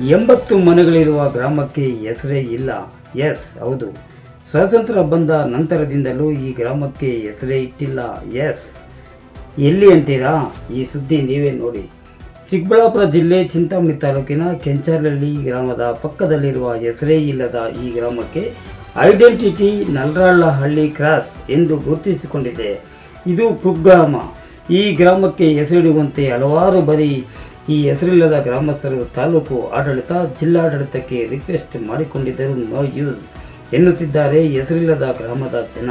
80 ಮನೆಗಳಿರುವ ಗ್ರಾಮಕ್ಕೆ ಹೆಸರೇ ಇಲ್ಲ. ಎಸ್, ಹೌದು. ಸ್ವಾತಂತ್ರ್ಯ ಬಂದ ನಂತರದಿಂದಲೂ ಈ ಗ್ರಾಮಕ್ಕೆ ಹೆಸರೇ ಇಟ್ಟಿಲ್ಲ. ಎಸ್, ಎಲ್ಲಿ ಅಂತೀರಾ? ಈ ಸುದ್ದಿ ನೀವೇ ನೋಡಿ. ಚಿಕ್ಕಬಳ್ಳಾಪುರ ಜಿಲ್ಲೆ ಚಿಂತಾಮಣಿ ತಾಲೂಕಿನ ಕೆಂಚಾರಹಳ್ಳಿ ಗ್ರಾಮದ ಪಕ್ಕದಲ್ಲಿರುವ ಹೆಸರೇ ಇಲ್ಲದ ಈ ಗ್ರಾಮಕ್ಕೆ ಐಡೆಂಟಿಟಿ ನಲ್ಲರಹಳ್ಳಿ ಕ್ರಾಸ್ ಎಂದು ಗುರುತಿಸಿಕೊಂಡಿದೆ. ಇದು ಕುಗ್ರಾಮ. ಈ ಗ್ರಾಮಕ್ಕೆ ಹೆಸರಿಡುವಂತೆ ಹಲವಾರು ಬಾರಿ ಈ ಹೆಸರಿಲ್ಲದ ಗ್ರಾಮಸ್ಥರು ತಾಲೂಕು ಆಡಳಿತ, ಜಿಲ್ಲಾಡಳಿತಕ್ಕೆ ರಿಕ್ವೆಸ್ಟ್ ಮಾಡಿಕೊಂಡಿದ್ದರೂ ನೋ ಯೂಸ್ ಎನ್ನುತ್ತಿದ್ದಾರೆ ಹೆಸರಿಲ್ಲದ ಗ್ರಾಮದ ಜನ.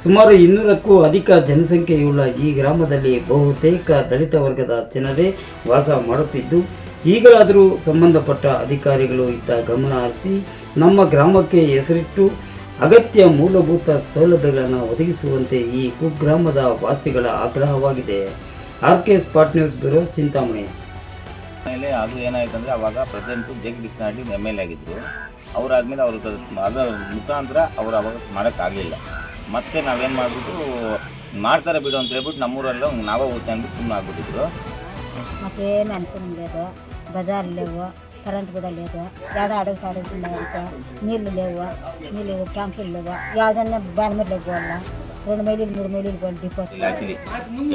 ಸುಮಾರು 200ಕ್ಕೂ ಅಧಿಕ ಜನಸಂಖ್ಯೆಯುಳ್ಳ ಈ ಗ್ರಾಮದಲ್ಲಿ ಬಹುತೇಕ ದಲಿತ ವರ್ಗದ ಜನರೇ ವಾಸ ಮಾಡುತ್ತಿದ್ದು, ಈಗಲಾದರೂ ಸಂಬಂಧಪಟ್ಟ ಅಧಿಕಾರಿಗಳು ಇದ್ದ ಗಮನ ಹರಿಸಿ ನಮ್ಮ ಗ್ರಾಮಕ್ಕೆ ಹೆಸರಿಟ್ಟು ಅಗತ್ಯ ಮೂಲಭೂತ ಸೌಲಭ್ಯಗಳನ್ನು ಒದಗಿಸುವಂತೆ ಈ ಕುಗ್ರಾಮದ ವಾಸಿಗಳ ಆಗ್ರಹವಾಗಿದೆ. RK spot news bureau, Chintamani. ಆಮೇಲೆ ಅದು ಏನಾಯ್ತು ಅಂದರೆ ಅವಾಗ ಪ್ರೆಸಿಡೆಂಟು ಜಗದೀಶ್ ನಾಡಿ MLA ಆಗಿದ್ದರು. ಅವರಾದ್ಮೇಲೆ ಅವರು ಅದರ ಮುಖಾಂತರ ಅವರು ಅವಾಗ ಮಾಡೋಕ್ಕಾಗಲಿಲ್ಲ. ಮತ್ತೆ ನಾವೇನು ಮಾಡಿಬಿಟ್ಟು ಮಾಡ್ತಾರೆ ಬಿಡು ಅಂತ ಹೇಳ್ಬಿಟ್ಟು ನಮ್ಮೂರಲ್ಲ ನಾವೇ ಓದ್ತಾ ಅಂದ್ಬಿಟ್ಟು ಸುಮ್ಮನೆ ಆಗ್ಬಿಟ್ಟಿದ್ರು. మాకేం అనుకుని లేదు. బజార్లు లేవు, కరెంట్ కూడా లేదు, ఏదో అడుగు నీళ్ళు లేవు, ట్యాంకులు లేవు, యాదన్నా బ్యానర్లకు పోవాలా, 2 ಮೈಲಿ 3 ಮೈಲಿ ಡಿಪೋಟ್. ಇಲ್ಲ ಆ್ಯಕ್ಚುಲಿ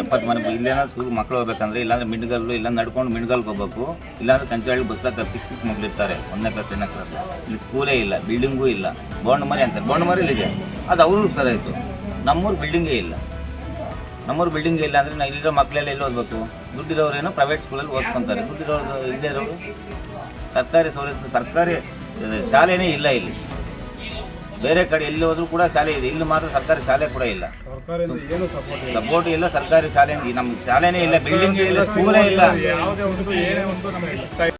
70 ಮನೆ ಇಲ್ಲೇನೋ ಸ್ಕೂಲ್ ಮಕ್ಕಳು ಹೋಗ್ಬೇಕಂದ್ರೆ ಇಲ್ಲಾಂದ್ರೆ ಮಿಡ್ಗಲ್ಲು ಇಲ್ಲ ನಡ್ಕೊಂಡು ಮಿಡ್ಗಲ್ಗೆ ಹೋಗ್ಬೇಕು, ಇಲ್ಲಾಂದ್ರೆ ಕಂಚಾಳಿ ಬಸ್ಸಾಗ ಪಿಕ್ ಮಕ್ಳು ಇರ್ತಾರೆ 1ನೇ ಕ್ಲಾಸ್ 2ನೇ ಕ್ಲಾಸ್. ಇಲ್ಲಿ ಸ್ಕೂಲೇ ಇಲ್ಲ, ಬಿಲ್ಡಿಂಗೂ ಇಲ್ಲ. ಬೋಂಡ್ ಮರಿ ಅಂತಾರೆ, ಬೋಂಡ್ ಮರಿಲಿದೆ, ಅದು ಅವ್ರಿಗೂ ಸರಿ ಆಯಿತು. ನಮ್ಮೂರು ಬಿಲ್ಡಿಂಗೇ ಇಲ್ಲ. ನಮ್ಮೂರು ಬಿಲ್ಡಿಂಗೇ ಇಲ್ಲ ಅಂದರೆ ನಾವು ಇಲ್ಲಿರೋ ಮಕ್ಕಳೆಲ್ಲ ಎಲ್ಲಿ ಓದಬೇಕು? ದುಡ್ಡಿರೋರೇನೋ ಪ್ರೈವೇಟ್ ಸ್ಕೂಲಲ್ಲಿ ಓದಿಸ್ಕೊತಾರೆ, ದುಡ್ಡಿರೋರು ಇಲ್ಲದೇ ಇರೋರು ಸರ್ಕಾರಿ ಸೌಲಭ್ಯ, ಸರ್ಕಾರಿ ಶಾಲೆನೇ ಇಲ್ಲ. ಇಲ್ಲಿ ಬೇರೆ ಕಡೆ ಎಲ್ಲಿ ಹೋದ್ರೂ ಕೂಡ ಶಾಲೆ ಇದೆ, ಇಲ್ಲಿ ಮಾತ್ರ ಸರ್ಕಾರಿ ಶಾಲೆ ಕೂಡ ಇಲ್ಲ. ಸಪೋರ್ಟ್ ಇಲ್ಲ, ಸರ್ಕಾರಿ ಶಾಲೆ ನಮ್ಮ ಶಾಲೆನೇ ಇಲ್ಲ, ಬಿಲ್ಡಿಂಗೇ ಇಲ್ಲ, ಸ್ಕೂಲೇ ಇಲ್ಲ.